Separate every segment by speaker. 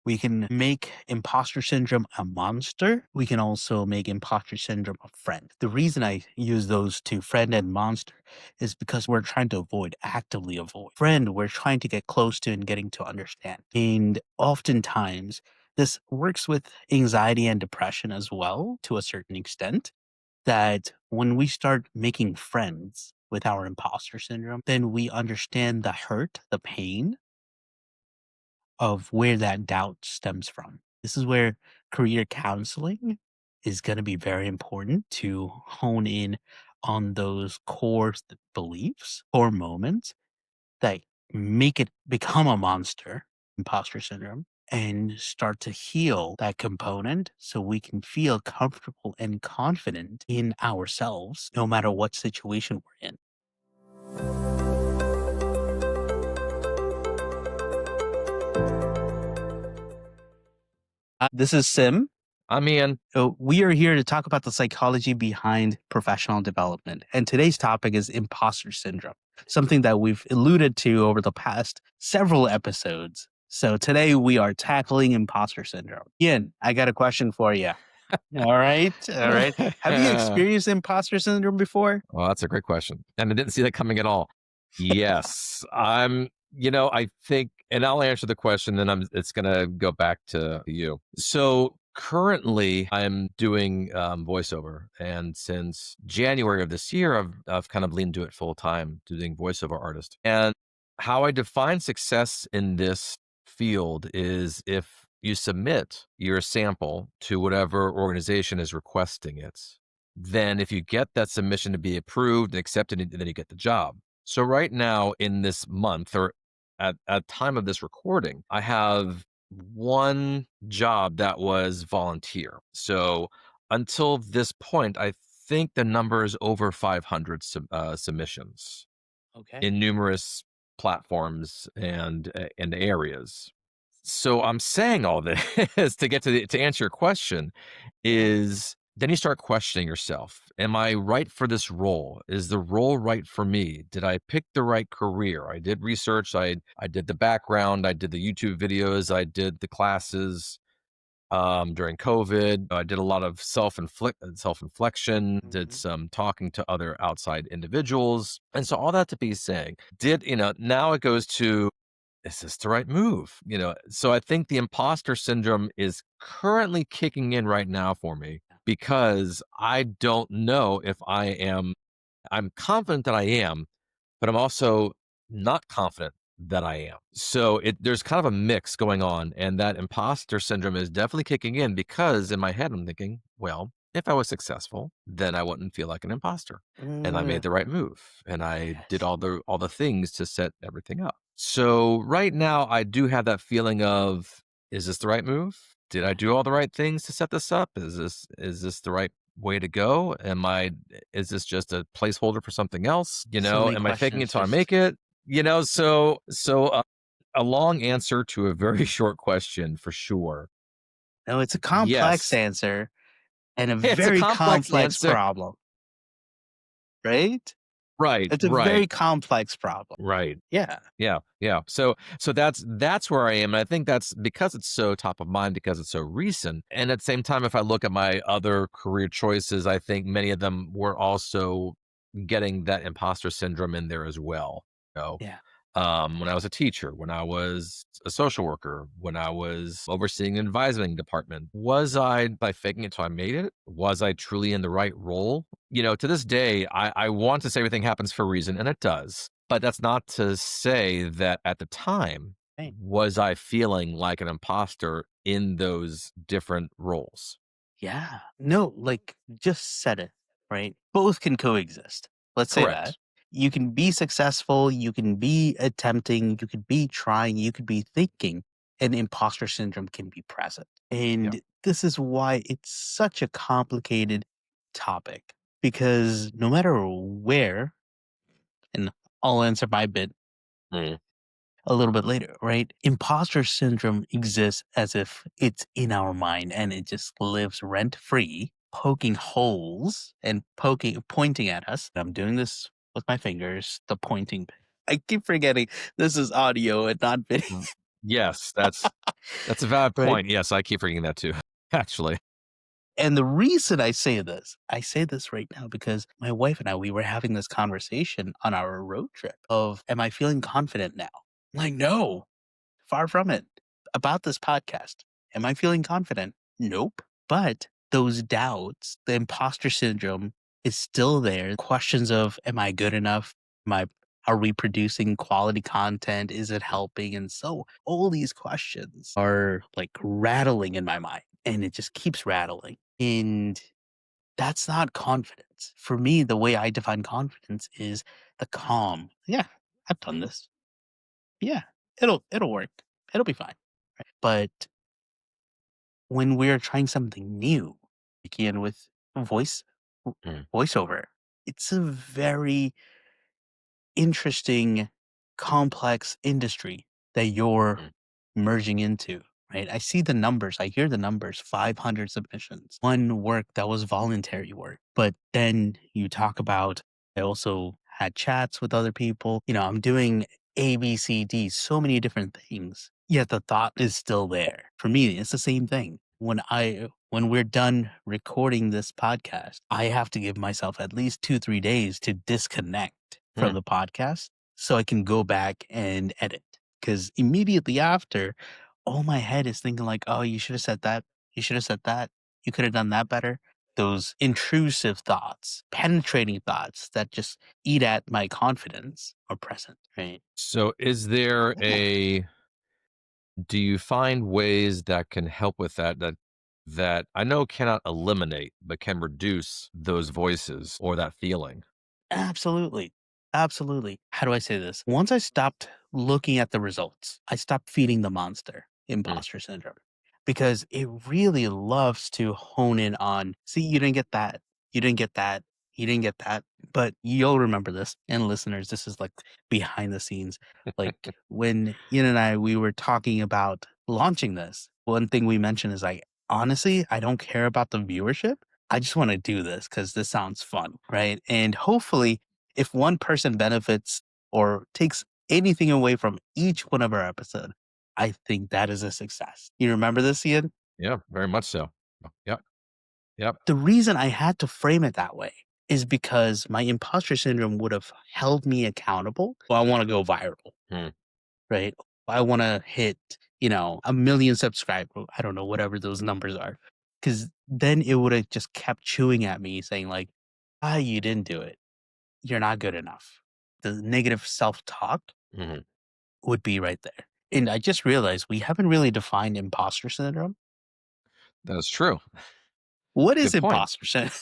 Speaker 1: We can make imposter syndrome a monster. We can also make imposter syndrome a friend. The reason I use those two, friend and monster, is because we're trying to actively avoid. Friend, we're trying to get close to and getting to understand. And oftentimes, this works with anxiety and depression as well to a certain extent. That when we start making friends with our imposter syndrome, then we understand the hurt, the pain of where that doubt stems from. This is where career counseling is going to be very important to hone in on those core beliefs or moments that make it become a monster, imposter syndrome, and start to heal that component so we can feel comfortable and confident in ourselves no matter what situation we're in. This is Sim.
Speaker 2: I'm Ian.
Speaker 1: So we are here to talk about the psychology behind professional development. And today's topic is imposter syndrome, something that we've alluded to over the past several episodes. So today we are tackling imposter syndrome. Ian, I got a question for you. All right. All right. Have you experienced imposter syndrome before?
Speaker 2: Well, that's a great question. And I didn't see that coming at all. Yes. I think, and I'll answer the question, then it's going to go back to you. So currently I'm doing voiceover. And since January of this year, I've kind of leaned into it full time, doing voiceover artist. And how I define success in this field is if you submit your sample to whatever organization is requesting it, then if you get that submission to be approved and accepted, then you get the job. So right now in this month, or at time of this recording, I have one job that was volunteer. So until this point, I think the number is over 500 submissions
Speaker 1: Okay.
Speaker 2: in numerous platforms and areas. So I'm saying all this to get to answer your question is then you start questioning yourself. Am I right for this role? Is the role right for me? Did I pick the right career? I did research. I did the background. I did the YouTube videos. I did the classes during COVID. I did a lot of self-inflection, did
Speaker 1: Mhm.
Speaker 2: some talking to other outside individuals. And so all that to be saying, now it goes to, is this the right move? So I think the imposter syndrome is currently kicking in right now for me because I don't know if I'm confident that I am, but I'm also not confident that I am. So there's kind of a mix going on, and that imposter syndrome is definitely kicking in because in my head I'm thinking, well, if I was successful, then I wouldn't feel like an imposter. And I
Speaker 1: Mm,
Speaker 2: made the right move and I did
Speaker 1: yes.
Speaker 2: all the things to set everything up. So right now I do have that feeling of, is this the right move? Did I do all the right things to set this up? Is this the right way to go? Is this just a placeholder for something else?
Speaker 1: So many
Speaker 2: Am I faking it
Speaker 1: questions
Speaker 2: until I
Speaker 1: just
Speaker 2: make it? So a long answer to a very short question for sure.
Speaker 1: no, it's a complex
Speaker 2: Yes,
Speaker 1: answer and a
Speaker 2: it's a
Speaker 1: very
Speaker 2: complex
Speaker 1: complex
Speaker 2: answer.
Speaker 1: problem, right?
Speaker 2: Right,
Speaker 1: It's a
Speaker 2: right,
Speaker 1: very complex problem.
Speaker 2: right.
Speaker 1: Yeah.
Speaker 2: Yeah. So that's where I am. And I think that's because it's so top of mind, because it's so recent. And at the same time, if I look at my other career choices, I think many of them were also getting that imposter syndrome in there as well. You know,
Speaker 1: Yeah.
Speaker 2: when I was a teacher, when I was a social worker, when I was overseeing an advising department, was I, by faking it till I made it, was I truly in the right role? To this day, I want to say everything happens for a reason, and it does. But that's not to say that at the time,
Speaker 1: Right.
Speaker 2: was I feeling like an imposter in those different roles?
Speaker 1: Yeah. No, like just said it, right? Both can coexist. Let's say that.
Speaker 2: Correct.
Speaker 1: You can be successful, you can be attempting, you could be trying, you could be thinking, and imposter syndrome can be present.
Speaker 2: Yeah.
Speaker 1: And this is why it's such a complicated topic because no matter where, and I'll answer my bit
Speaker 2: Mm.
Speaker 1: a little bit later, right? Imposter syndrome exists as if it's in our mind and it just lives rent free, poking holes and pointing at us. I'm doing this with my fingers, the pointing. I keep forgetting this is audio and not video.
Speaker 2: Yes, that's a valid
Speaker 1: Right?
Speaker 2: point. Yes, I keep forgetting that too, actually.
Speaker 1: And the reason I say this right now because my wife and I, we were having this conversation on our road trip of, am I feeling confident now? I'm like, no, far from it. About this podcast, am I feeling confident? Nope. But those doubts, the imposter syndrome is still there. Questions of, am I good enough? Am I, are we producing quality content? Is it helping? And so all these questions are like rattling in my mind and it just keeps rattling. And that's not confidence. For me, the way I define confidence is the calm. Yeah, I've done this. Yeah, it'll work. It'll be fine. But when we're trying something new, again with voice
Speaker 2: Mm,
Speaker 1: voiceover, it's a very interesting, complex industry that you're
Speaker 2: mm,
Speaker 1: merging into, right? I see the numbers, I hear the numbers, 500 submissions, one work that was voluntary work. But then you talk about, I also had chats with other people. I'm doing A, B, C, D, so many different things. Yet the thought is still there. For me, it's the same thing. When we're done recording this podcast, I have to give myself at least 2, 3 days to disconnect from
Speaker 2: mm.
Speaker 1: the podcast so I can go back and edit. Because immediately after, all my head is thinking like, "Oh, you should have said that. You should have said that. You could have done that better." Those intrusive thoughts, penetrating thoughts that just eat at my confidence are present, right?
Speaker 2: So is there
Speaker 1: Yeah,
Speaker 2: a do you find ways that can help with that I know cannot eliminate, but can reduce those voices or that feeling?
Speaker 1: absolutely. Absolutely. How do I say this? Once I stopped looking at the results, I stopped feeding the monster,
Speaker 2: Mm,
Speaker 1: imposter syndrome, because it really loves to hone in on, see, you didn't get that. You didn't get that. You didn't get that. But you'll remember this. And listeners, this is like behind the scenes. Like when Ian and I, we were talking about launching this, one thing we mentioned is like, honestly, I don't care about the viewership. I just want to do this because this sounds fun. Right. And hopefully, if one person benefits or takes anything away from each one of our episodes, I think that is a success. You remember this, Ian?
Speaker 2: yeah, very much so. Yep, yep.
Speaker 1: The reason I had to frame it that way is because my imposter syndrome would have held me accountable. Well, I want to go viral,
Speaker 2: Mm.
Speaker 1: right? I want to hit, 1 million subscribers. I don't know, whatever those numbers are. Because then it would have just kept chewing at me saying, like, you didn't do it. You're not good enough. The negative self talk
Speaker 2: Mhm.
Speaker 1: would be right there. And I just realized we haven't really defined imposter syndrome.
Speaker 2: That is true.
Speaker 1: What is
Speaker 2: Good point.
Speaker 1: imposter syndrome?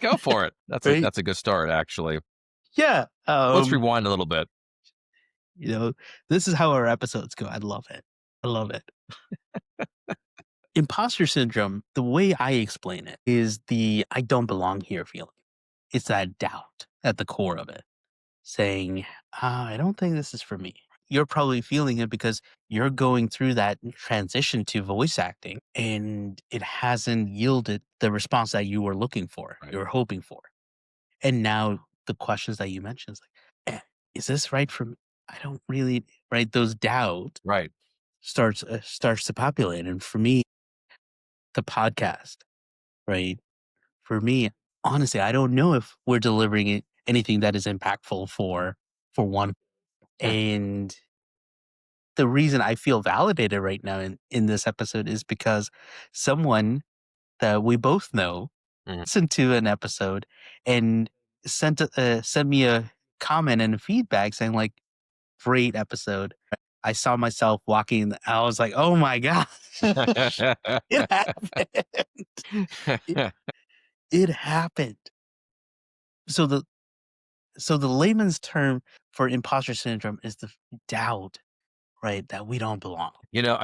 Speaker 2: Go for it.
Speaker 1: Right?
Speaker 2: That's a good start, actually.
Speaker 1: Yeah.
Speaker 2: Let's rewind a little bit.
Speaker 1: You know, this is how our episodes go. I love it. I love it. Imposter syndrome, the way I explain it is the I don't belong here feeling. It's that doubt at the core of it, saying, I don't think this is for me. You're probably feeling it because you're going through that transition to voice acting and it hasn't yielded the response that you were looking for,
Speaker 2: Right.
Speaker 1: you were hoping for. And now the questions that you mentioned is like, is this right for me? I don't really, right? Those doubt
Speaker 2: Right.
Speaker 1: starts to populate. And for me, the podcast, right? For me, honestly, I don't know if we're delivering anything that is impactful for one.
Speaker 2: Mm,
Speaker 1: And the reason I feel validated right now in this episode is because someone that we both know
Speaker 2: mhm.
Speaker 1: listened to an episode and sent me a comment and feedback saying like, "Great episode." I saw myself walking. I was like, "Oh my gosh, it happened! It, it happened." So the layman's term for imposter syndrome is the doubt, right, that we don't belong.
Speaker 2: You know,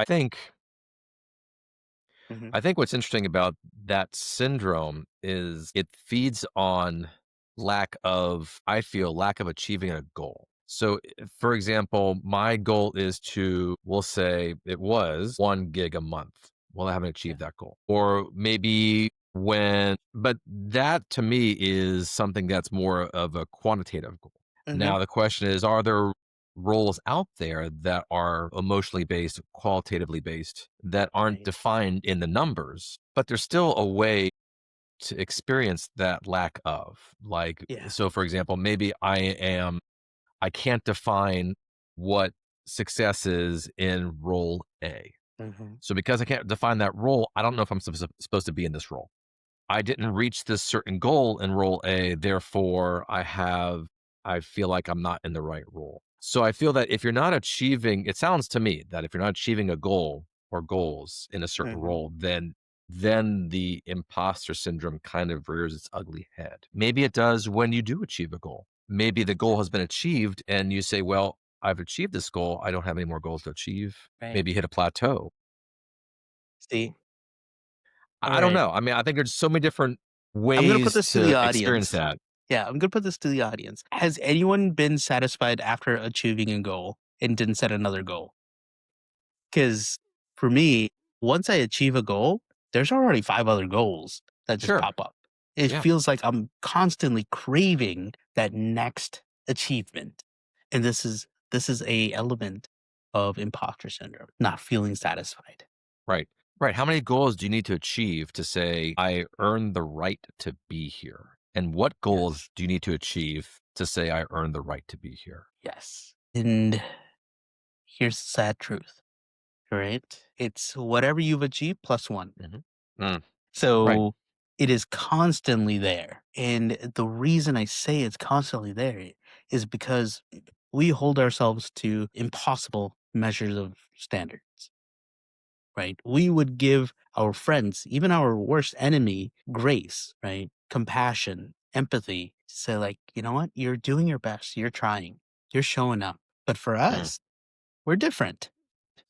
Speaker 1: Mhm.
Speaker 2: I think what's interesting about that syndrome is it feeds on I feel, lack of achieving a goal. So, for example, my goal is to, we'll say it was 1 gig a month. Well, I haven't
Speaker 1: Yeah.
Speaker 2: achieved that goal. Or maybe but that to me is something that's more of a quantitative goal.
Speaker 1: Mhm.
Speaker 2: Now, the question is, are there roles out there that are emotionally based, qualitatively based, that aren't
Speaker 1: Right.
Speaker 2: defined in the numbers, but there's still a way to experience that lack of. Like,
Speaker 1: Yeah.
Speaker 2: so for example, maybe I can't define what success is in role A.
Speaker 1: Mhm.
Speaker 2: So because I can't define that role, I don't know if I'm supposed to be in this role. I didn't reach this certain goal in role A, therefore I feel like I'm not in the right role. So I feel that if you're not achieving, it sounds to me that if you're not achieving a goal or goals in a certain
Speaker 1: Mhm.
Speaker 2: role, then the imposter syndrome kind of rears its ugly head. Maybe it does when you do achieve a goal. Maybe the goal has been achieved and you say, well, I've achieved this goal. I don't have any more goals to achieve.
Speaker 1: Right.
Speaker 2: Maybe hit a plateau.
Speaker 1: See?
Speaker 2: I don't
Speaker 1: Alright.
Speaker 2: know. I mean, I think there's so many different
Speaker 1: I'm gonna put
Speaker 2: ways
Speaker 1: this to the
Speaker 2: to experience
Speaker 1: audience.
Speaker 2: that.
Speaker 1: Yeah, I'm gonna put this to the audience. Has anyone been satisfied after achieving a goal and didn't set another goal? Because for me, once I achieve a goal, there's already 5 other goals that just
Speaker 2: Sure.
Speaker 1: pop up. It
Speaker 2: Yeah.
Speaker 1: feels like I'm constantly craving that next achievement. And this is a element of imposter syndrome, not feeling satisfied.
Speaker 2: Right. Right. How many goals do you need to achieve to say, I earn the right to be here? And what
Speaker 1: Yes.
Speaker 2: goals do you need to achieve to say, I earn the right to be here?
Speaker 1: Yes. And here's the sad truth, right? It's whatever you've achieved plus 1.
Speaker 2: Mhm. Mm, right.
Speaker 1: So it is constantly there. And the reason I say it's constantly there is because we hold ourselves to impossible measures of standards, right? We would give our friends, even our worst enemy, grace, right? Compassion, empathy, to say, like, you know what? You're doing your best. You're trying. You're showing up. But for
Speaker 2: Mm,
Speaker 1: us, we're different.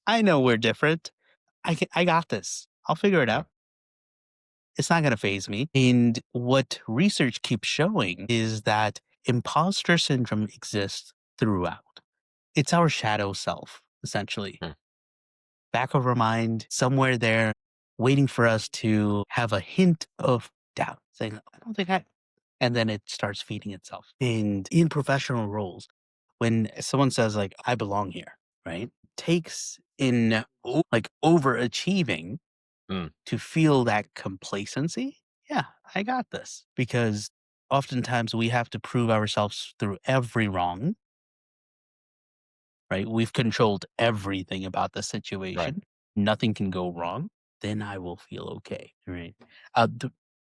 Speaker 1: I know we're different. I got this. I'll figure it
Speaker 2: yeah.
Speaker 1: out. It's not gonna phase me. And what research keeps showing is that imposter syndrome exists throughout. It's our shadow self, essentially.
Speaker 2: Mm,
Speaker 1: Back of our mind, somewhere there, waiting for us to have a hint of doubt, saying, I don't think I, and then it starts feeding itself. And in professional roles, when someone says, like, I belong here, right? Takes in like overachieving
Speaker 2: mm,
Speaker 1: to feel that complacency. Yeah, I got this. Because oftentimes we have to prove ourselves through every wrong, right? We've controlled everything about the
Speaker 2: right.
Speaker 1: situation. Nothing can go wrong. Then I will feel okay, right?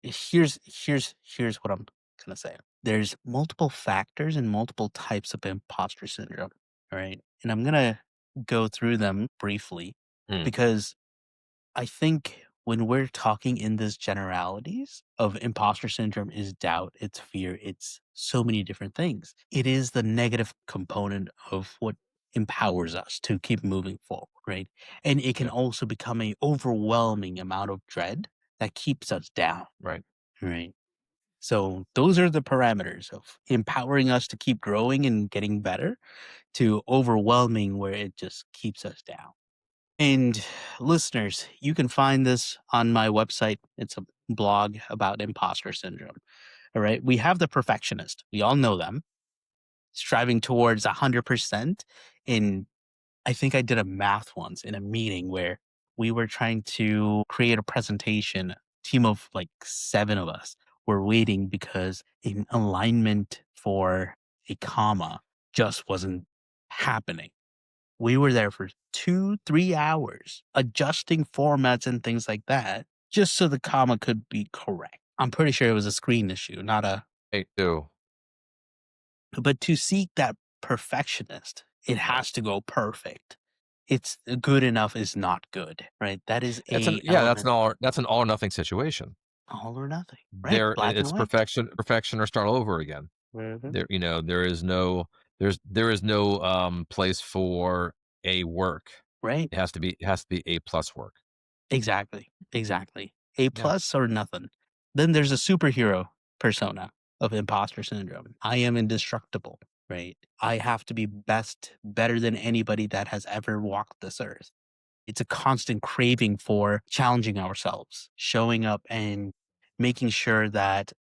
Speaker 1: Here's what I'm gonna say. There's multiple factors and multiple types of imposter syndrome, all right? And I'm gonna go through them briefly
Speaker 2: Mm,
Speaker 1: because I think when we're talking in these generalities of imposter syndrome is doubt, it's fear, it's so many different things. It is the negative component of what empowers us to keep moving forward, right? And it can
Speaker 2: yeah.
Speaker 1: also become a overwhelming amount of dread that keeps us down,
Speaker 2: Right.
Speaker 1: right? So those are the parameters of empowering us to keep growing and getting better to overwhelming where it just keeps us down. And listeners, you can find this on my website. It's a blog about imposter syndrome. All right. We have the perfectionist. We all know them striving towards 100%. In, I think I did a math once in a meeting where we were trying to create a presentation, team of like 7 of us were waiting because an alignment for a comma just wasn't happening. We were there for 2, 3 hours adjusting formats and things like that just so the comma could be correct. I'm pretty sure it was a screen issue, not a
Speaker 2: Hey, too.
Speaker 1: but to seek that perfectionist, it has to go perfect. It's good enough is not good, right? That is a element
Speaker 2: That's an all or nothing situation.
Speaker 1: all or nothing, right?
Speaker 2: There
Speaker 1: Black and
Speaker 2: it's
Speaker 1: white.
Speaker 2: perfection or start all over again.
Speaker 1: Mhm.
Speaker 2: There, there is no place for a work.
Speaker 1: Right?
Speaker 2: It has to be A plus work.
Speaker 1: Exactly, exactly. A
Speaker 2: Yeah.
Speaker 1: plus or nothing. Then there's a superhero persona of imposter syndrome. I am indestructible, right? I have to be better than anybody that has ever walked this earth. It's a constant craving for challenging ourselves, showing up and making sure that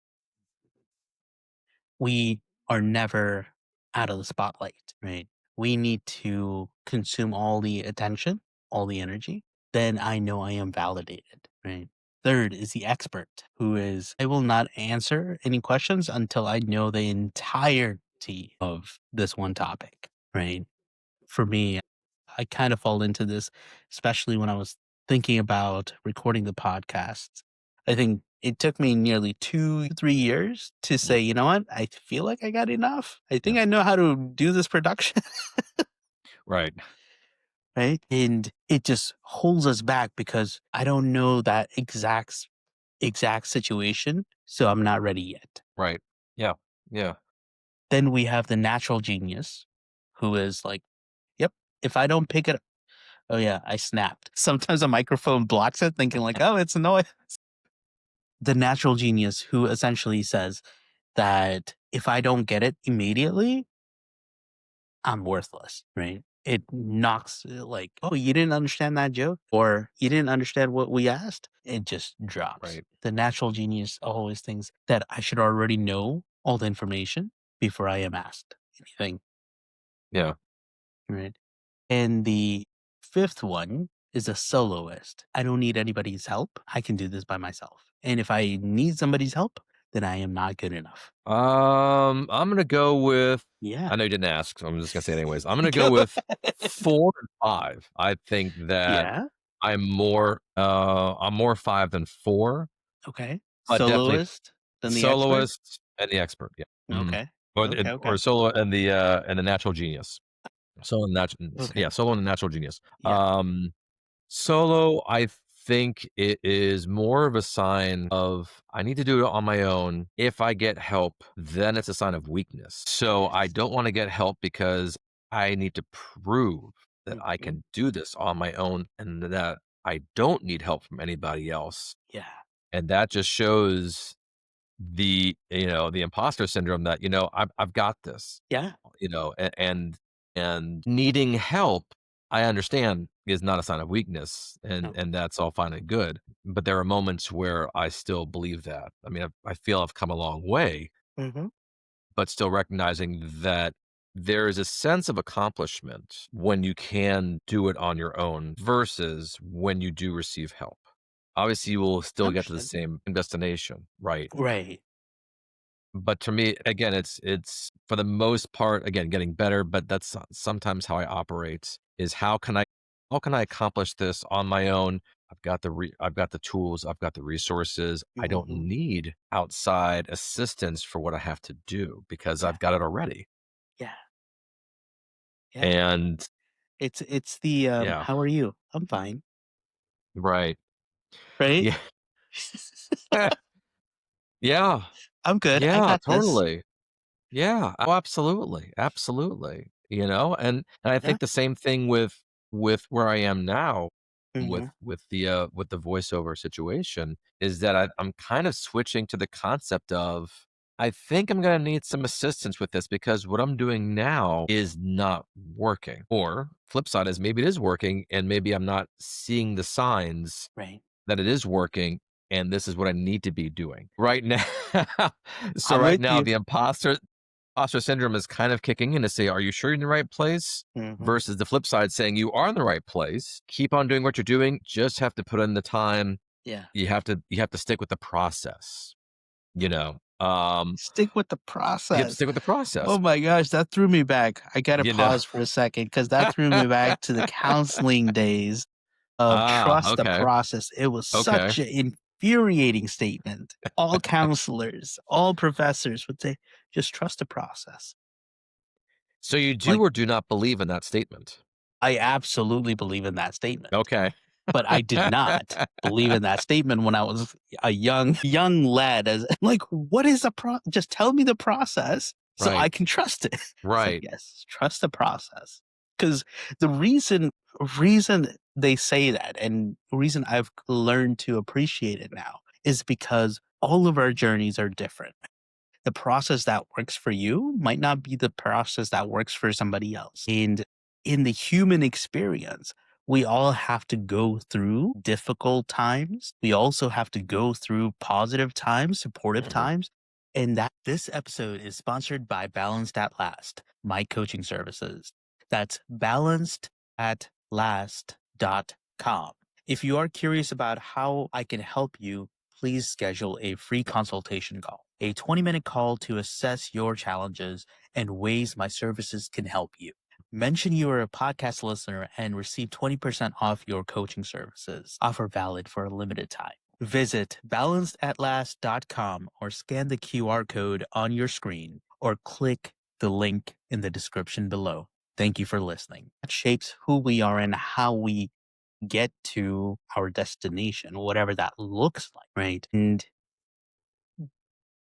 Speaker 1: we are never out of the spotlight, right? we need to consume all the attention, all the energy, then I know I am validated, right? Third is the expert, who is, I will not answer any questions until I know the entirety of this one topic, right? For me, I kind of fall into this, especially when I was thinking about recording the podcasts. I think it took me nearly 2, 3 years to
Speaker 2: Mm,
Speaker 1: say, you know what? I feel like I got enough. I
Speaker 2: yeah.
Speaker 1: think I know how to do this production,
Speaker 2: Right.
Speaker 1: right? And it just holds us back because I don't know that exact situation, so I'm not ready yet.
Speaker 2: Right. Yeah. Yeah.
Speaker 1: Then we have the natural genius, who is like, yep, if I don't pick it, oh yeah, I snapped. Sometimes a microphone blocks it, thinking like, oh, it's annoying. The natural genius, who essentially says that if I don't get it immediately, I'm worthless, right? It knocks like, oh, you didn't understand that joke, or you didn't understand what we asked. It just drops.
Speaker 2: Right.
Speaker 1: The natural genius always thinks that I should already know all the information before I am asked anything,
Speaker 2: Yeah.
Speaker 1: right? And the fifth one is a soloist. I don't need anybody's help. I can do this by myself. And if I need somebody's help, then I am not good enough.
Speaker 2: I'm gonna go with.
Speaker 1: Yeah.
Speaker 2: I know you didn't ask, so I'm just gonna say it anyways. I'm gonna go
Speaker 1: Go
Speaker 2: with
Speaker 1: ahead.
Speaker 2: 4 and 5. I think that
Speaker 1: Yeah.
Speaker 2: I'm more 5 than 4,
Speaker 1: Okay.
Speaker 2: but definitely
Speaker 1: Soloist, then the expert.
Speaker 2: soloist and the expert. Yeah. Mhm.
Speaker 1: Okay.
Speaker 2: Or
Speaker 1: Okay.
Speaker 2: or
Speaker 1: Okay.
Speaker 2: solo and the natural genius. Solo and natural,
Speaker 1: Okay.
Speaker 2: yeah, solo and the natural genius.
Speaker 1: Yeah.
Speaker 2: Solo, I think it is more of a sign of I need to do it on my own. If I get help, then it's a sign of weakness. So I
Speaker 1: Yes.
Speaker 2: don't want to get help because I need to prove that I
Speaker 1: Mhm.
Speaker 2: can do this on my own and that I don't need help from anybody else.
Speaker 1: Yeah.
Speaker 2: And that just shows the imposter syndrome that, I've got this,
Speaker 1: Yeah.
Speaker 2: and needing help, I understand is not a sign of weakness, and
Speaker 1: No.
Speaker 2: that's all fine and good. But there are moments where I still believe that. I mean, I feel I've come a long way,
Speaker 1: Mhm.
Speaker 2: but still recognizing that there is a sense of accomplishment when you can do it on your own versus when you do receive help. Obviously, you will still get to the
Speaker 1: Understood.
Speaker 2: same destination, right?
Speaker 1: Right.
Speaker 2: But to me, again, it's for the most part, again, getting better, but that's sometimes how I operate is how can I accomplish this on my own? I've got the tools, I've got the resources. I don't
Speaker 1: Mhm.
Speaker 2: need outside assistance for what I have to do because I've got
Speaker 1: Exactly.
Speaker 2: it already.
Speaker 1: Yeah. Yeah.
Speaker 2: And
Speaker 1: It's the
Speaker 2: yeah,
Speaker 1: how are you? I'm fine.
Speaker 2: right.
Speaker 1: Right?
Speaker 2: Yeah. Yeah.
Speaker 1: I'm good. I
Speaker 2: Yeah,
Speaker 1: got this.
Speaker 2: totally. Yeah. Oh, absolutely. Absolutely. And I
Speaker 1: Yeah.
Speaker 2: think the same thing with where I am now with
Speaker 1: Mhm.
Speaker 2: the voiceover situation is that I'm kind of switching to the concept of I think I'm gonna need some assistance with this because what I'm doing now is not working. Or flip side is maybe it is working and maybe I'm not seeing the signs
Speaker 1: Right.
Speaker 2: that it is working and this is what I need to be doing right now. So
Speaker 1: I'm
Speaker 2: right
Speaker 1: with
Speaker 2: now
Speaker 1: you.
Speaker 2: the imposter syndrome is kind of kicking in to say, "Are you sure you're in the right place?"
Speaker 1: Mhm.
Speaker 2: Versus the flip side saying, "You are in the right place. Keep on doing what you're doing. Just have to put in the time.
Speaker 1: Yeah.
Speaker 2: You have to stick with the process." You know,
Speaker 1: Stick with the
Speaker 2: you have to
Speaker 1: process.
Speaker 2: stick with the process.
Speaker 1: Oh my gosh, that threw me back. I gotta
Speaker 2: You know.
Speaker 1: pause for a second because that threw me back to the counseling days of trust the
Speaker 2: Okay,
Speaker 1: process. It was
Speaker 2: okay.
Speaker 1: such an infuriating statement. All counselors, all professors would say, just trust the process.
Speaker 2: So you do
Speaker 1: Like,
Speaker 2: or do not believe in that statement?
Speaker 1: I absolutely believe in that statement.
Speaker 2: Okay.
Speaker 1: But I did not believe in that statement when I was a young lad as like, "What is just tell me the process so I
Speaker 2: Right.
Speaker 1: can trust it." It's like,
Speaker 2: Right.
Speaker 1: "Yes, trust the process, because the reason they say that and the reason I've learned to appreciate it now is because all of our journeys are different. The process that works for you might not be the process that works for somebody else. And in the human experience, we all have to go through difficult times. We also have to go through positive times, supportive
Speaker 2: Mhm.
Speaker 1: times. And that this episode is sponsored by Balanced at Last, my coaching services. That's balancedatLast.com. If you are curious about how I can help you, please schedule a free consultation call, a 20-minute call to assess your challenges and ways my services can help you. Mention you are a podcast listener and receive 20% off your coaching services. Offer valid for a limited time. Visit balancedatLast.com or scan the QR code on your screen or click the link in the description below. Thank you for listening. It shapes who we are and how we get to our destination, whatever that looks like, right? And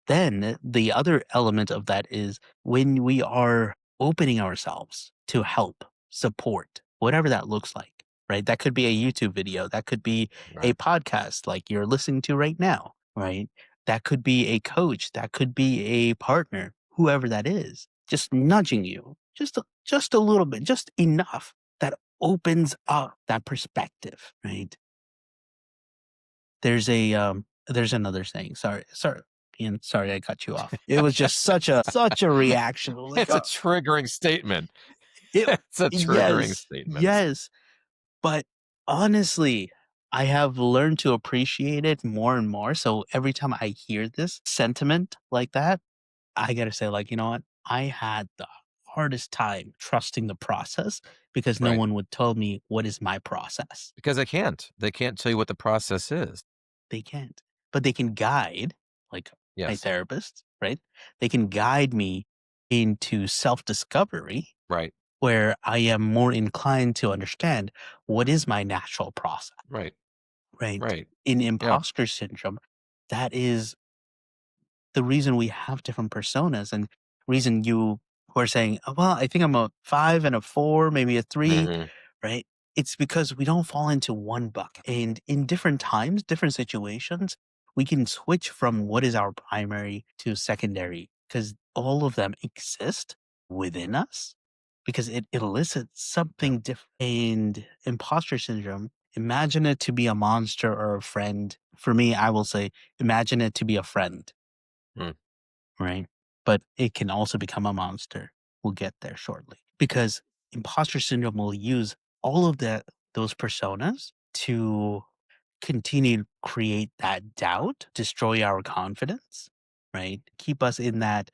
Speaker 1: then the other element of that is when we are opening ourselves to help, support, whatever that looks like, right? That could be a YouTube video, that could be a
Speaker 2: Right.
Speaker 1: podcast like you're listening to right now, right? That could be a coach, that could be a partner, whoever that is, just nudging you just a little bit, just enough that opens up that perspective, right? There's another saying. Sorry, Ian, sorry I cut you off. It was just such a reaction. Like,
Speaker 2: It's a triggering statement.
Speaker 1: it,
Speaker 2: It's a triggering
Speaker 1: yes,
Speaker 2: statement.
Speaker 1: yes. But honestly, I have learned to appreciate it more and more. So every time I hear this sentiment like that, I gotta say, like, you know what? I had the hardest time trusting the process because no
Speaker 2: Right.
Speaker 1: one would tell me what is my process.
Speaker 2: Because they can't. They can't tell you what the process is.
Speaker 1: They can't. But they can guide, like my
Speaker 2: Yes.
Speaker 1: therapist, right? They can guide me into self-discovery
Speaker 2: Right.
Speaker 1: where I am more inclined to understand what is my natural process,
Speaker 2: Right.
Speaker 1: right?
Speaker 2: Right.
Speaker 1: In
Speaker 2: Yeah.
Speaker 1: imposter syndrome, that is the reason we have different personas and reason you who are saying, "Oh, well, I think I'm a 5 and a 4, maybe a 3,"
Speaker 2: Mhm.
Speaker 1: right? It's because we don't fall into one bucket. And in different times, different situations, we can switch from what is our primary to secondary because all of them exist within us because it elicits
Speaker 2: Yeah.
Speaker 1: something different. And imposter syndrome, imagine it to be a monster or a friend. For me, I will say, imagine it to be a friend,
Speaker 2: Mm.
Speaker 1: right? But it can also become a monster. We'll get there shortly because imposter syndrome will use all of those personas to continue to create that doubt, destroy our confidence, right? Keep us in that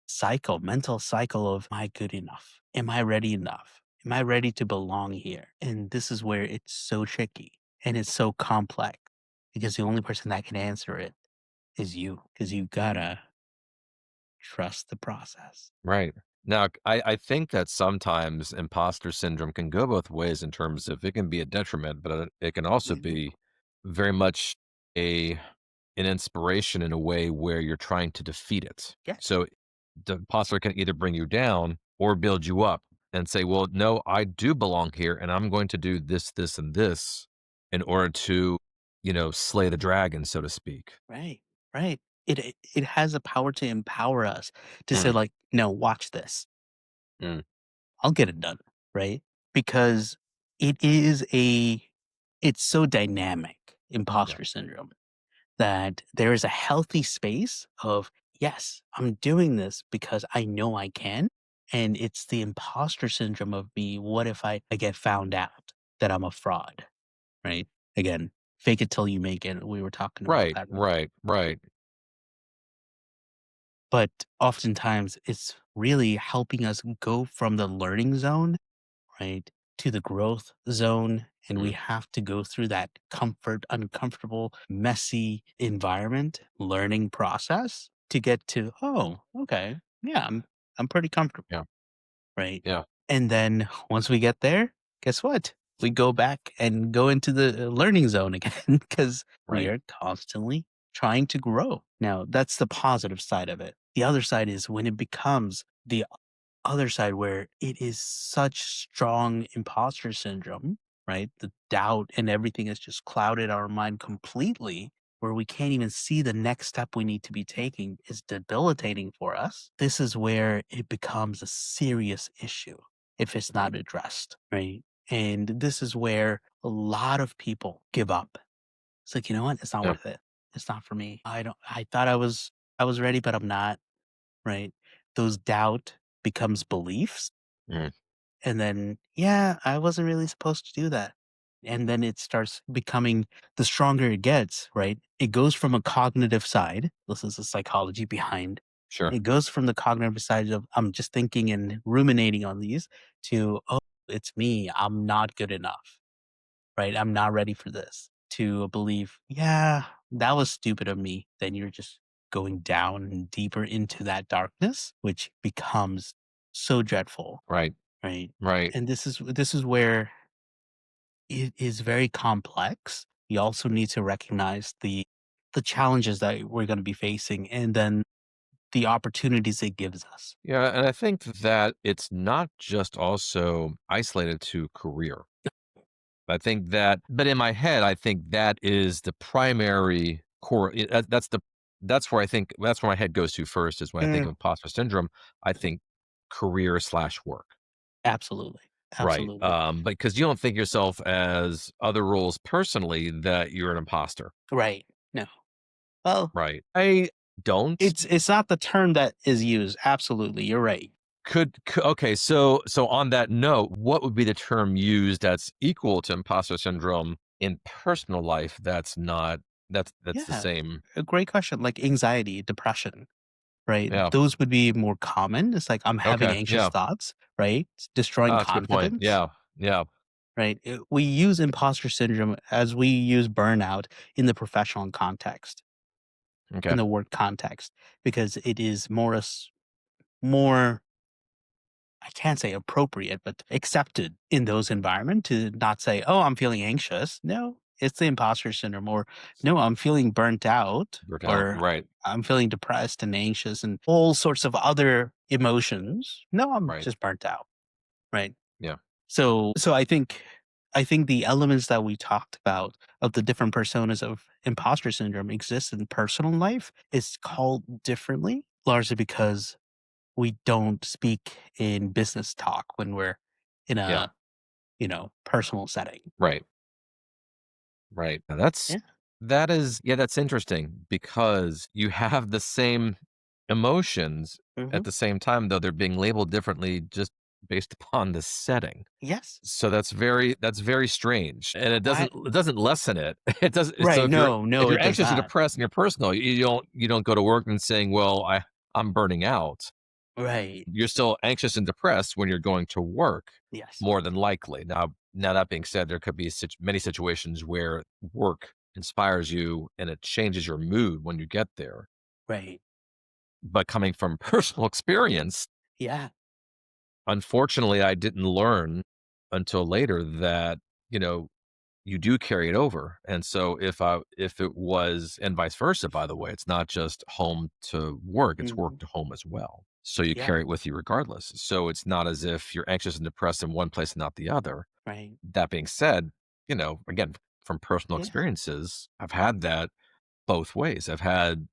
Speaker 1: cycle, mental cycle of, am I good enough? Am I ready enough? Am I ready to belong here? And this is where it's so tricky and it's so complex because the only person that can answer it is you because you gotta trust the process.
Speaker 2: Right. Now, I think that sometimes imposter syndrome can go both ways in terms of it can be a detriment, but it can also
Speaker 1: Mhm.
Speaker 2: be very much a an inspiration in a way where you're trying to defeat it.
Speaker 1: Yeah,
Speaker 2: So the imposter can either bring you down or build you up and say, well, no, I do belong here and I'm going to do this, this, and this in order to, slay the dragon, so to speak.
Speaker 1: right, right. It has a power to empower us to say
Speaker 2: Mm,
Speaker 1: like, "No, watch this.
Speaker 2: mm,
Speaker 1: I'll get it done." Right? Because it is a it's so dynamic,
Speaker 2: yeah.
Speaker 1: imposter syndrome, that there is a healthy space of, "Yes, I'm doing this because I know I can." And it's the imposter syndrome of me, what if I get found out that I'm a fraud, right? Again, fake it till you make it. We were talking about
Speaker 2: Right,
Speaker 1: that.
Speaker 2: right, right.
Speaker 1: But oftentimes it's really helping us go from the learning zone, right, to the growth zone. And we
Speaker 2: Mm,
Speaker 1: have to go through that uncomfortable, messy environment, learning process to get to, oh, okay. Yeah, I'm pretty comfortable,
Speaker 2: yeah,
Speaker 1: right?
Speaker 2: yeah,
Speaker 1: And then once we get there, guess what? We go back and go into the learning zone again because we
Speaker 2: right.
Speaker 1: are constantly trying to grow. Now, that's the positive side of it. The other side is when it becomes the other side where it is such strong imposter syndrome, right? The doubt and everything has just clouded our mind completely, where we can't even see the next step we need to be taking is debilitating for us. This is where it becomes a serious issue if it's not
Speaker 2: Right.
Speaker 1: addressed, right? And this is where a lot of people give up. It's like, you know what? It's not
Speaker 2: Yeah.
Speaker 1: worth it. It's not for me. I thought I was ready, but I'm not, right? Those doubt becomes beliefs
Speaker 2: Mm.
Speaker 1: And then, yeah, I wasn't really supposed to do that. And then it starts becoming the stronger it gets, right? It goes from a cognitive side. This is the psychology behind.
Speaker 2: Sure.
Speaker 1: It goes from the cognitive side of I'm just thinking and ruminating on these to, oh, it's me. I'm not good enough, right? I'm not ready for this. To a belief, yeah, that was stupid of me. Then you're just going down and deeper into that darkness, which becomes so dreadful.
Speaker 2: Right.
Speaker 1: Right.
Speaker 2: Right.
Speaker 1: And this is where it is very complex. We also need to recognize the challenges that we're going to be facing and then the opportunities it gives us.
Speaker 2: Yeah, and I think that it's not just also isolated to career. I think that, but in my head, I think that is the primary core. That's where I think that's where my head goes to first is when I think
Speaker 1: Mm,
Speaker 2: of imposter syndrome. I think career slash work,
Speaker 1: absolutely.
Speaker 2: right?
Speaker 1: Absolutely.
Speaker 2: But because you don't think yourself as other roles personally that you're an imposter,
Speaker 1: Right. No. Well,
Speaker 2: right? I don't.
Speaker 1: it's not the term that is used. Absolutely. You're right.
Speaker 2: Okay, so on that note, what would be the term used that's equal to imposter syndrome in personal life that's not that's the
Speaker 1: Yeah.
Speaker 2: same?
Speaker 1: A great question. Like anxiety, depression, right?
Speaker 2: Yeah.
Speaker 1: Those would be more common. It's like I'm having
Speaker 2: Okay.
Speaker 1: anxious
Speaker 2: Yeah.
Speaker 1: thoughts, right? It's destroying
Speaker 2: That's a good point.
Speaker 1: confidence.
Speaker 2: Yeah. Yeah.
Speaker 1: Right? We use imposter syndrome as we use burnout in the professional context, in
Speaker 2: Okay.
Speaker 1: the work context, because it is more, I can't say appropriate, but accepted in those environments to not say, "Oh, I'm feeling anxious." No, it's the imposter syndrome, or no, I'm feeling burnt out,
Speaker 2: Work out.
Speaker 1: or
Speaker 2: Right.
Speaker 1: I'm feeling depressed and anxious and all sorts of other emotions. No, I'm
Speaker 2: Right.
Speaker 1: just burnt out, right?
Speaker 2: Yeah.
Speaker 1: So I think the elements that we talked about of the different personas of imposter syndrome exist in personal life. It's called differently, largely because we don't speak in business talk when we're in
Speaker 2: Yeah.
Speaker 1: a, personal setting.
Speaker 2: Right. Right. Now
Speaker 1: Yeah.
Speaker 2: that is yeah, that's interesting because you have the same emotions
Speaker 1: Hmm.
Speaker 2: at the same time, though they're being labeled differently just based upon the setting.
Speaker 1: Yes.
Speaker 2: So that's very strange, and
Speaker 1: That
Speaker 2: it doesn't lessen it. It doesn't so
Speaker 1: right. No,
Speaker 2: if
Speaker 1: no,
Speaker 2: you're
Speaker 1: it does
Speaker 2: anxious and
Speaker 1: not.
Speaker 2: depressed and you're personal, you don't go to work and saying, "Well, I'm burning out."
Speaker 1: Right.
Speaker 2: You're still anxious and depressed when you're going to work,
Speaker 1: Yes.
Speaker 2: more than likely. Now that being said, there could be many situations where work inspires you and it changes your mood when you get there.
Speaker 1: Right.
Speaker 2: But coming from personal experience,
Speaker 1: Yeah.
Speaker 2: unfortunately, I didn't learn until later that, you know, you do carry it over. And so if it was and vice versa, by the way, it's not just home to work, it's work
Speaker 1: Hmm.
Speaker 2: to home as well. So you
Speaker 1: Yeah.
Speaker 2: carry it with you regardless. So it's not as if you're anxious and depressed in one place and not the other.
Speaker 1: Right.
Speaker 2: That being said, again, from personal
Speaker 1: Yeah.
Speaker 2: experiences, I've had that both ways. I've had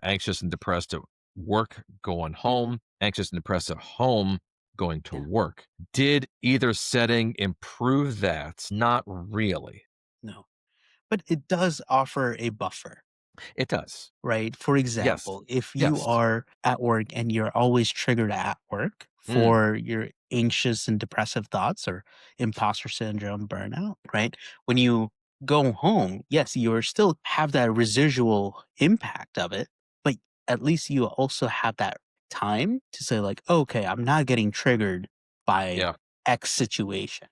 Speaker 2: anxious and depressed at work going
Speaker 1: Hmm.
Speaker 2: home, anxious and depressed at home going to
Speaker 1: Yeah.
Speaker 2: work. Did either setting improve that? Not really.
Speaker 1: No, but it does offer a buffer.
Speaker 2: It does.
Speaker 1: Right? For
Speaker 2: Yes.
Speaker 1: example, if you
Speaker 2: Yes.
Speaker 1: are at work and you're always triggered at work
Speaker 2: Mm,
Speaker 1: for your anxious and depressive thoughts or imposter syndrome, burnout, right? When you go home, yes, you're still have that residual impact of it, but at least you also have that time to say like, okay, I'm not getting triggered by
Speaker 2: yeah.
Speaker 1: X situation.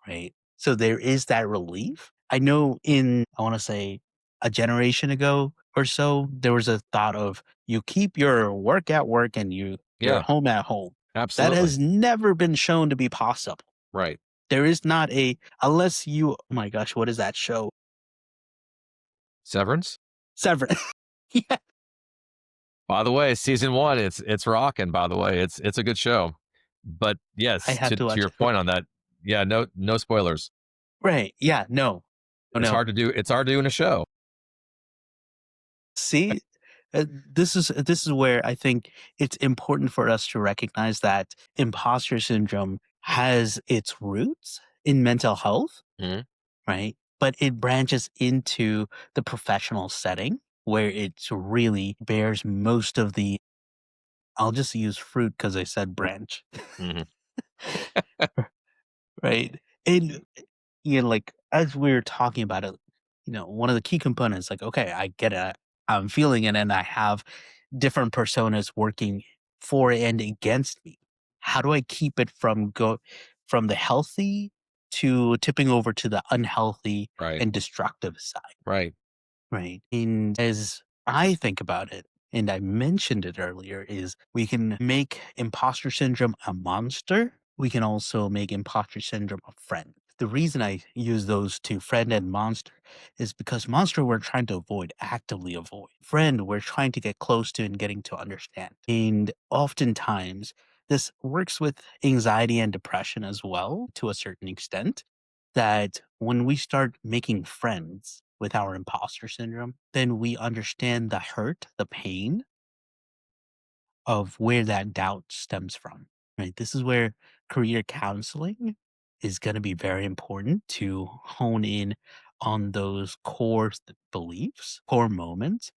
Speaker 1: Right? So there is that relief. I know I wanna say, a generation ago or so, there was a thought of you keep your work at work and your
Speaker 2: Yeah.
Speaker 1: home at home. That
Speaker 2: Absolutely.
Speaker 1: has never been shown to be possible.
Speaker 2: Right.
Speaker 1: There is not a unless you oh my gosh, what is that show?
Speaker 2: Severance.
Speaker 1: Severance. Yeah,
Speaker 2: By the way, season one, it's rocking. By the way, it's a good show. But
Speaker 1: I
Speaker 2: yes,
Speaker 1: have to
Speaker 2: to
Speaker 1: watch
Speaker 2: your
Speaker 1: it.
Speaker 2: point on that, yeah, no spoilers.
Speaker 1: Right, yeah, no. Oh,
Speaker 2: It's
Speaker 1: no.
Speaker 2: hard to do. It's hard to do in a show.
Speaker 1: See, this is where I think it's important for us to recognize that imposter syndrome has its roots in mental health,
Speaker 2: Mhm.
Speaker 1: right? But it branches into the professional setting where it really bears most of the I'll just use fruit because I said branch.
Speaker 2: Mhm.
Speaker 1: Right? And like as we're talking about it, one of the key components, like, okay, I get it. I'm feeling it and I have different personas working for and against me. How do I keep it from the healthy to tipping over to the unhealthy
Speaker 2: Right.
Speaker 1: and destructive side?
Speaker 2: Right.
Speaker 1: Right. And as I think about it, and I mentioned it earlier, is we can make imposter syndrome a monster. We can also make imposter syndrome a friend. The reason I use those two, friend and monster, is because monster we're trying to avoid, actively avoid. Friend we're trying to get close to and getting to understand. And oftentimes this works with anxiety and depression as well to a certain extent, that when we start making friends with our imposter syndrome, then we understand the hurt, the pain of where that doubt stems from. Right. This is where career counseling is going to be very important to hone in on those core beliefs, core moments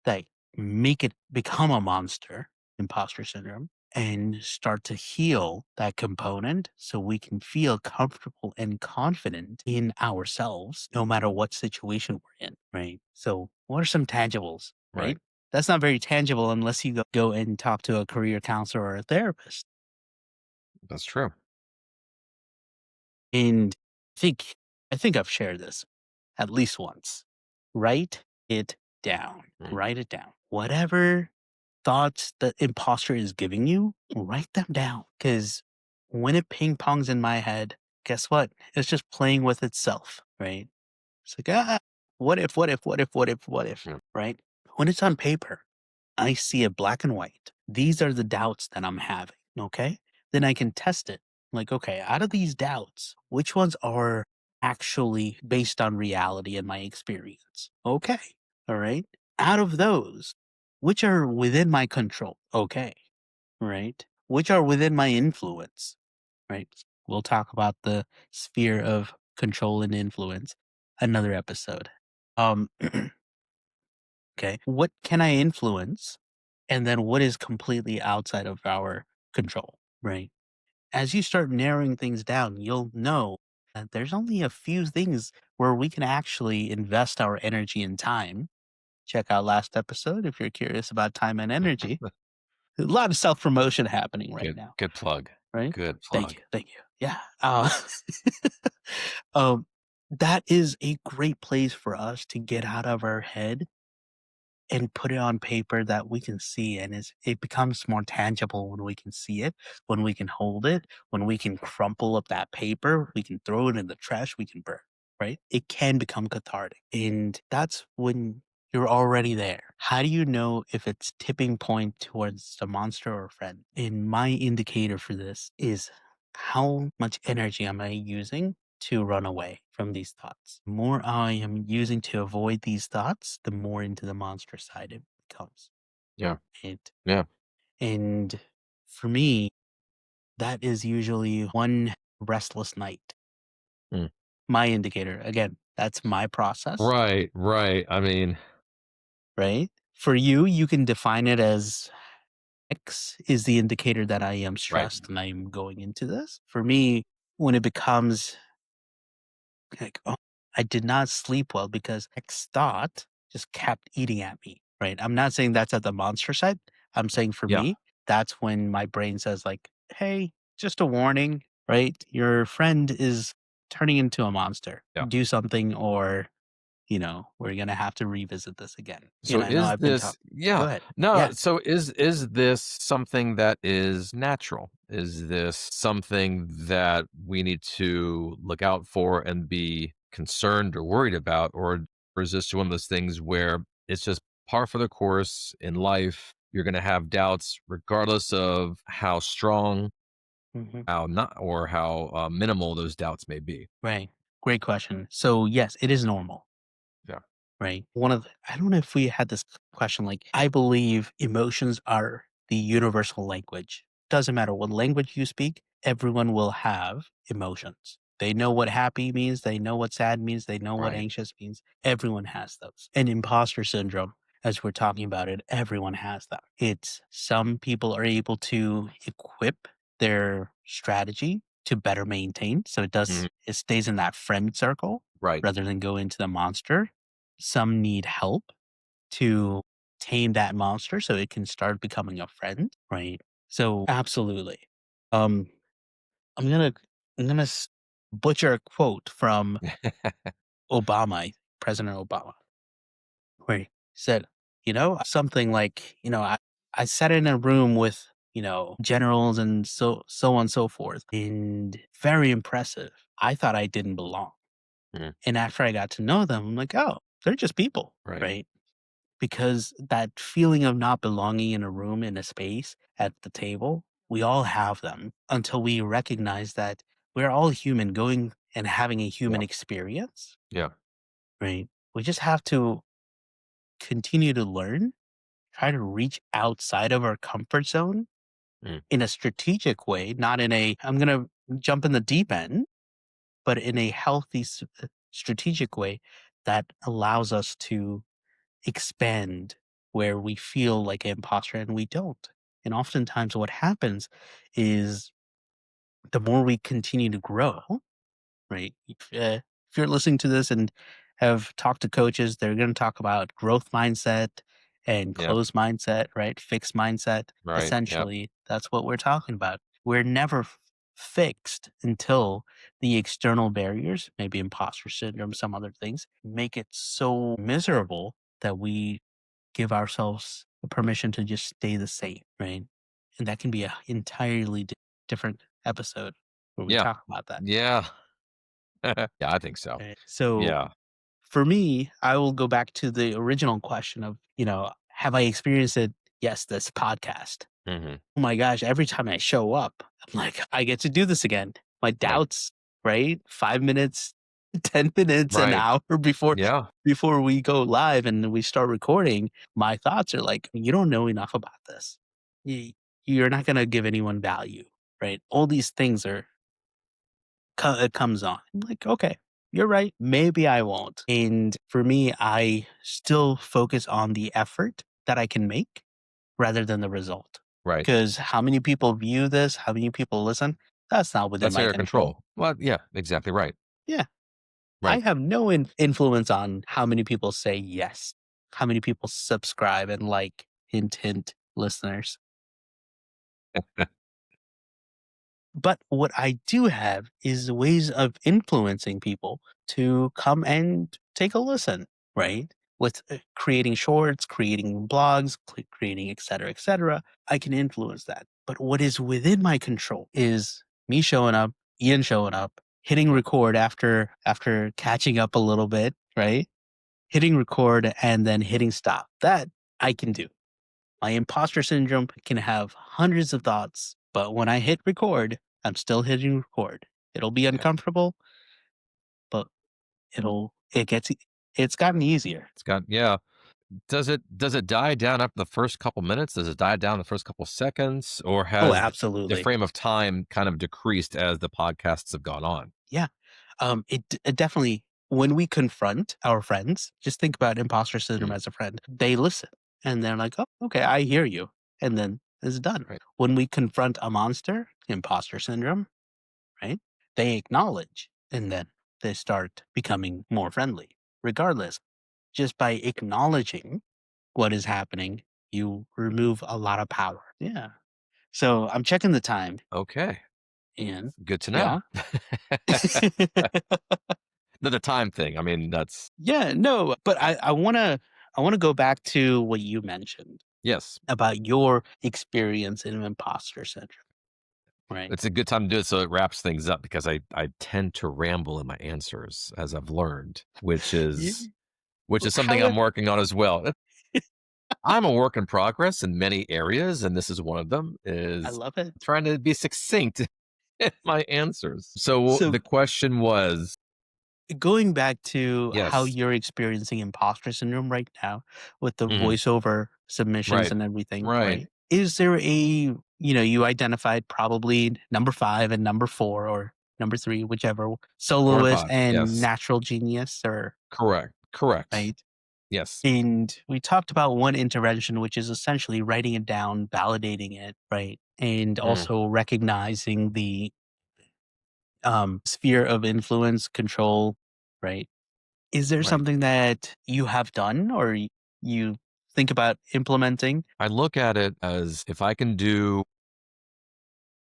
Speaker 1: that make it become a monster, imposter syndrome, and start to heal that component so we can feel comfortable and confident in ourselves no matter what situation we're in, right? So, what are some tangibles,
Speaker 2: Right.
Speaker 1: right? That's not very tangible unless you go and talk to a career counselor or a therapist.
Speaker 2: That's true.
Speaker 1: And I think I think I've shared this at least once. Write it down.
Speaker 2: Mm.
Speaker 1: Write it down. Whatever thoughts the imposter is giving you, write them down. Because when it ping pongs in my head, guess what? It's just playing with itself, right? It's like, what if, what if, what if, what if, what if,
Speaker 2: Yeah.
Speaker 1: right? When it's on paper, I see it black and white. These are the doubts that I'm having. Okay. Then I can test it. Like, okay, out of these doubts, which ones are actually based on reality and my experience? Okay. All right. Out of those, which are within my control? Okay. Right. Which are within my influence? Right. We'll talk about the sphere of control and influence another episode. Um, okay. What can I influence? And then what is completely outside of our control, right? As you start narrowing things down, you'll know that there's only a few things where we can actually invest our energy and time. Check out last episode if you're curious about time and energy. A lot of self promotion happening right now,
Speaker 2: Good plug.
Speaker 1: right?
Speaker 2: Good
Speaker 1: Thank you.
Speaker 2: plug.
Speaker 1: Thank you. Yeah. um, that is a great place for us to get out of our head and put it on paper that we can see, and it becomes more tangible when we can see it, when we can hold it, when we can crumple up that paper, we can throw it in the trash, we can burn, right? It can become cathartic, and that's when you're already there. How do you know if it's tipping point towards a monster or a friend? And my indicator for this is how much energy am I using to run away from these thoughts. The more I am using to avoid these thoughts, the more into the monster side it becomes.
Speaker 2: Yeah.
Speaker 1: It
Speaker 2: Yeah.
Speaker 1: and for me, that is usually one restless night.
Speaker 2: Mm.
Speaker 1: My indicator. Again, that's my process,
Speaker 2: Right. Right. I mean,
Speaker 1: right? For you, you can define it as X is the indicator that I am
Speaker 2: right.
Speaker 1: stressed and I am going into this. For me, when it becomes like, oh, I did not sleep well because X thought just kept eating at me, right? I'm not saying that's at the monster side. I'm saying for
Speaker 2: Yeah.
Speaker 1: me, that's when my brain says like, "Hey, just a warning, right? Your friend is turning into a monster.
Speaker 2: Yeah.
Speaker 1: Do something or, we're going to have to revisit this again."
Speaker 2: So
Speaker 1: I know
Speaker 2: is
Speaker 1: I've been
Speaker 2: this
Speaker 1: talking. Go
Speaker 2: yeah.
Speaker 1: ahead.
Speaker 2: No,
Speaker 1: Yeah.
Speaker 2: so is this something that is natural? Is this something that we need to look out for and be concerned or worried about? Or is this one of those things where it's just par for the course in life? You're gonna have doubts regardless of how strong,
Speaker 1: Mhm.
Speaker 2: how not, or how minimal those doubts may be.
Speaker 1: Right. Great question. So, yes, it is normal.
Speaker 2: Yeah.
Speaker 1: Right. I don't know if we had this question. Like, I believe emotions are the universal language. Doesn't matter what language you speak, everyone will have emotions. They know what happy means. They know what sad means. They know what
Speaker 2: Right.
Speaker 1: anxious means. Everyone has those. And imposter syndrome, as we're talking about it, everyone has that. It's some people are able to equip their strategy to better maintain. So
Speaker 2: Mhm.
Speaker 1: it stays in that friend circle
Speaker 2: Right.
Speaker 1: rather than go into the monster. Some need help to tame that monster so it can start becoming a friend, right? So absolutely. Um, I'm gonna I'm gonna butcher a quote from Obama, President Obama, where he said, something like, I sat in a room with, generals and so on and so forth, and very impressive. I thought I didn't belong.
Speaker 2: Mm,
Speaker 1: And after I got to know them, I'm like, oh, they're just people,
Speaker 2: right.
Speaker 1: right? Because that feeling of not belonging in a room, in a space, at the table, we all have them until we recognize that we're all human going and having a human
Speaker 2: Yeah.
Speaker 1: experience,
Speaker 2: Yeah.
Speaker 1: right? We just have to continue to learn, try to reach outside of our comfort zone
Speaker 2: Mm,
Speaker 1: in a strategic way, not in a, I'm going to jump in the deep end, but in a healthy, strategic way that allows us to expand where we feel like an imposter and we don't. And oftentimes, what happens is the more we continue to grow, right? If you're listening to this and have talked to coaches, they're going to talk about growth mindset and
Speaker 2: yeah.
Speaker 1: closed mindset, right? Fixed mindset.
Speaker 2: Right. Yeah.
Speaker 1: Essentially, that's what we're talking about. We're never fixed until the external barriers, maybe imposter syndrome, some other things, make it so miserable that we give ourselves the permission to just stay the same, right? And that can be a entirely different episode where we
Speaker 2: Yeah.
Speaker 1: talk about that.
Speaker 2: Yeah. Yeah, I think so.
Speaker 1: Right. So
Speaker 2: Yeah.
Speaker 1: for me, I will go back to the original question of, have I experienced it? Yes, this podcast.
Speaker 2: Mhm.
Speaker 1: Oh my gosh, every time I show up, I'm like, I get to do this again. My
Speaker 2: Right.
Speaker 1: doubts, right? 5 minutes, 10 minutes, an
Speaker 2: Right.
Speaker 1: hour
Speaker 2: Yeah.
Speaker 1: before we go live and we start recording, my thoughts are like, you don't know enough about this. You're not gonna give anyone value, right? All these things it comes on. I'm like, okay, you're right. Maybe I won't. And for me, I still focus on the effort that I can make rather than the result.
Speaker 2: Right.
Speaker 1: Because how many people view this, how many people listen, that's not within
Speaker 2: That's
Speaker 1: my
Speaker 2: under
Speaker 1: control.
Speaker 2: control. Well, yeah, exactly right.
Speaker 1: Yeah. I
Speaker 2: Right.
Speaker 1: have no influence on how many people say yes, how many people subscribe and like, hint, hint, listeners. But what I do have is ways of influencing people to come and take a listen, right? With creating shorts, creating blogs, creating et cetera, et cetera. I can influence that. But what is within my control is me showing up, Ian showing up, hitting record after catching up a little bit, right? Hitting record and then hitting stop. That I can do. My imposter syndrome can have hundreds of thoughts, but when I hit record, I'm still hitting record. It'll be
Speaker 2: Yeah.
Speaker 1: uncomfortable, but it's gotten easier.
Speaker 2: It's got yeah. Does it die down after the first couple minutes? Does it die down the first couple seconds? Or
Speaker 1: Oh,
Speaker 2: has the
Speaker 1: absolutely.
Speaker 2: frame of time kind of decreased as the podcasts have gone on?
Speaker 1: Yeah. It definitely, when we confront our friends, just think about imposter syndrome
Speaker 2: Mm,
Speaker 1: as a friend. They listen and they're like, oh, okay, I hear you. And then it's done.
Speaker 2: right.
Speaker 1: When we confront a monster, imposter syndrome, right? They acknowledge and then they start becoming more friendly. Regardless, just by acknowledging what is happening, you remove a lot of power. Yeah. So I'm checking the time,
Speaker 2: Okay.
Speaker 1: and
Speaker 2: Good to know.
Speaker 1: yeah.
Speaker 2: The time thing. I mean, that's
Speaker 1: Yeah, no, but I wanna go back to what you mentioned
Speaker 2: yes.
Speaker 1: about your experience in imposter syndrome, right?
Speaker 2: It's a good time to do it so it wraps things up because I tend to ramble in my answers as I've learned,
Speaker 1: You
Speaker 2: which is something I'm
Speaker 1: however
Speaker 2: working on as well. I'm a work in progress in many areas, and this is one of them,
Speaker 1: I
Speaker 2: is
Speaker 1: love it.
Speaker 2: trying to be succinct in my answers. So
Speaker 1: So
Speaker 2: the question was
Speaker 1: going back to how
Speaker 2: yes.
Speaker 1: you're experiencing imposter syndrome right now with the
Speaker 2: Mhm.
Speaker 1: voiceover submissions
Speaker 2: Right.
Speaker 1: and everything,
Speaker 2: Right.
Speaker 1: right? Is there you identified probably number 5 and number 4 or number 3, whichever,
Speaker 2: 4 and
Speaker 1: soloist
Speaker 2: 5.
Speaker 1: and
Speaker 2: Yes.
Speaker 1: natural genius or
Speaker 2: Correct. Correct.
Speaker 1: right?
Speaker 2: Yes.
Speaker 1: And we talked about one intervention, which is essentially writing it down, validating it, right? And
Speaker 2: Mm,
Speaker 1: also recognizing the sphere of influence, control, right? Is there
Speaker 2: right.
Speaker 1: something that you have done or you think about implementing?
Speaker 2: I look at it as if I can do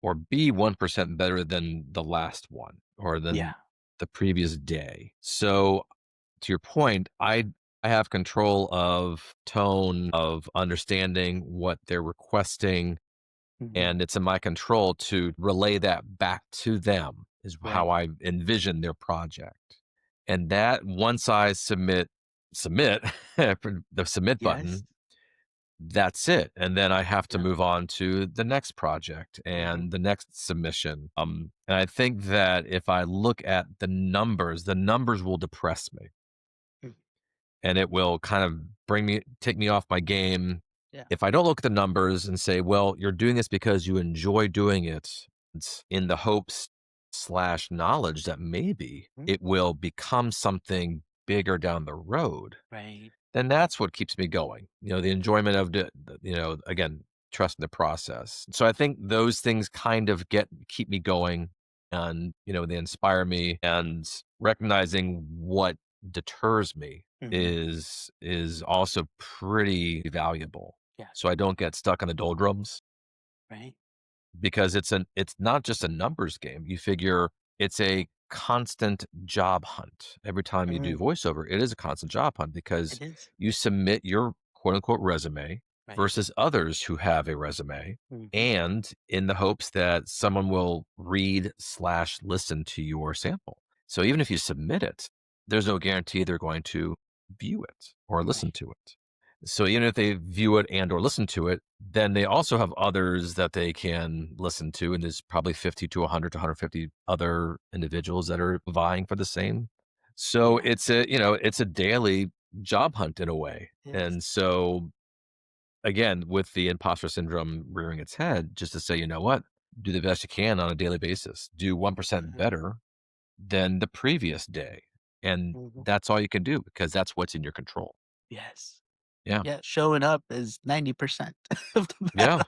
Speaker 2: or be 1% better than the last one or
Speaker 1: Yeah.
Speaker 2: than the previous day. So to your point, I have control of tone, of understanding what they're requesting,
Speaker 1: Mhm.
Speaker 2: and it's in my control to relay that back to them is how
Speaker 1: Right.
Speaker 2: I envision their project. And that once I submit for the submit
Speaker 1: Yes.
Speaker 2: button, that's it. And then I have to
Speaker 1: Yeah.
Speaker 2: move on to the next project
Speaker 1: Mhm.
Speaker 2: and the next submission. And I think that if I look at the numbers will depress me
Speaker 1: Mm.
Speaker 2: and it will kind of take me off my game.
Speaker 1: Yeah.
Speaker 2: If I don't look at the numbers and say, well, you're doing this because you enjoy doing it, it's in the hopes slash knowledge that maybe
Speaker 1: Mhm.
Speaker 2: it will become something bigger down the road,
Speaker 1: Right.
Speaker 2: then that's what keeps me going. The enjoyment of again, trusting the process. So I think those things kind of keep me going and, they inspire me and recognizing what deters me
Speaker 1: Mhm.
Speaker 2: is also pretty valuable.
Speaker 1: Yes.
Speaker 2: So I don't get stuck in the doldrums
Speaker 1: Right.
Speaker 2: because it's not just a numbers game. You figure it's a constant job hunt. Every time you do
Speaker 1: Mhm.
Speaker 2: voiceover, it is a constant job hunt because
Speaker 1: It is.
Speaker 2: you submit your quote unquote resume
Speaker 1: Right.
Speaker 2: versus others who have a resume
Speaker 1: Mhm.
Speaker 2: and in the hopes that someone will read slash listen to your sample. So even if you submit it, there's no guarantee they're going to view it or listen
Speaker 1: Right.
Speaker 2: to it. So even if they view it and or listen to it, then they also have others that they can listen to, and there's probably 50 to 100 to 150 other individuals that are vying for the same. So
Speaker 1: Yeah.
Speaker 2: it's a daily job hunt in a way.
Speaker 1: It is.
Speaker 2: And so again, with the imposter syndrome rearing its head, just to say, you know what, do the best you can on a daily basis. Do 1%
Speaker 1: Mhm.
Speaker 2: better than the previous day. And
Speaker 1: Mhm.
Speaker 2: that's all you can do because that's what's in your control.
Speaker 1: Yes.
Speaker 2: Yeah.
Speaker 1: Yeah, showing up is 90% of the
Speaker 2: Yeah.
Speaker 1: battle,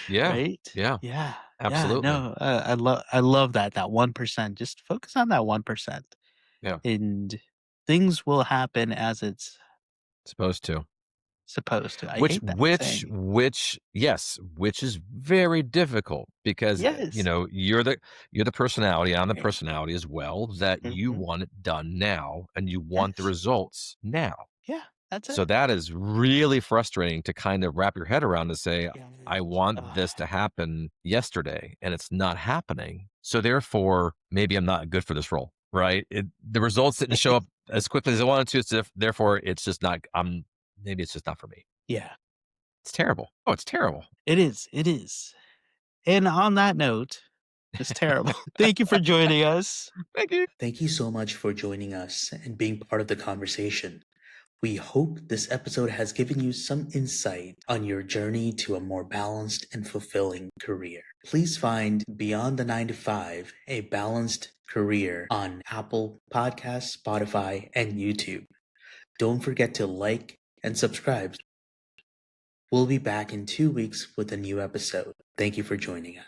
Speaker 2: Yeah.
Speaker 1: right?
Speaker 2: Yeah.
Speaker 1: Yeah, yeah,
Speaker 2: Absolutely.
Speaker 1: no, I love that 1%, just focus on that 1%,
Speaker 2: Yeah.
Speaker 1: and things will happen as it's
Speaker 2: Supposed to.
Speaker 1: supposed to. I
Speaker 2: Which
Speaker 1: hate that
Speaker 2: which
Speaker 1: saying.
Speaker 2: which yes, which is very difficult because,
Speaker 1: Yes.
Speaker 2: you're the personality, I'm the personality as well, that you
Speaker 1: Mhm.
Speaker 2: want it done now and you want the
Speaker 1: Yes.
Speaker 2: results now.
Speaker 1: Yeah, that's
Speaker 2: So
Speaker 1: it.
Speaker 2: that is really frustrating to kind of wrap your head around to say, I
Speaker 1: Yes.
Speaker 2: want this to happen yesterday and it's not happening. So therefore, maybe I'm not good for this role, right? The results didn't show up as quickly as I wanted to. Therefore, it's just not, maybe it's just not for me.
Speaker 1: Yeah,
Speaker 2: It's terrible. Oh, it's terrible.
Speaker 1: it is, and on that note, it's terrible. Thank you for joining us.
Speaker 2: Thank you.
Speaker 1: Thank you so much for joining us and being part of the conversation. We hope this episode has given you some insight on your journey to a more balanced and fulfilling career. Please find Beyond the 9 to 5, a balanced career on Apple Podcasts, Spotify, and YouTube. Don't forget to like and subscribe. We'll be back in 2 weeks with a new episode. Thank you for joining us.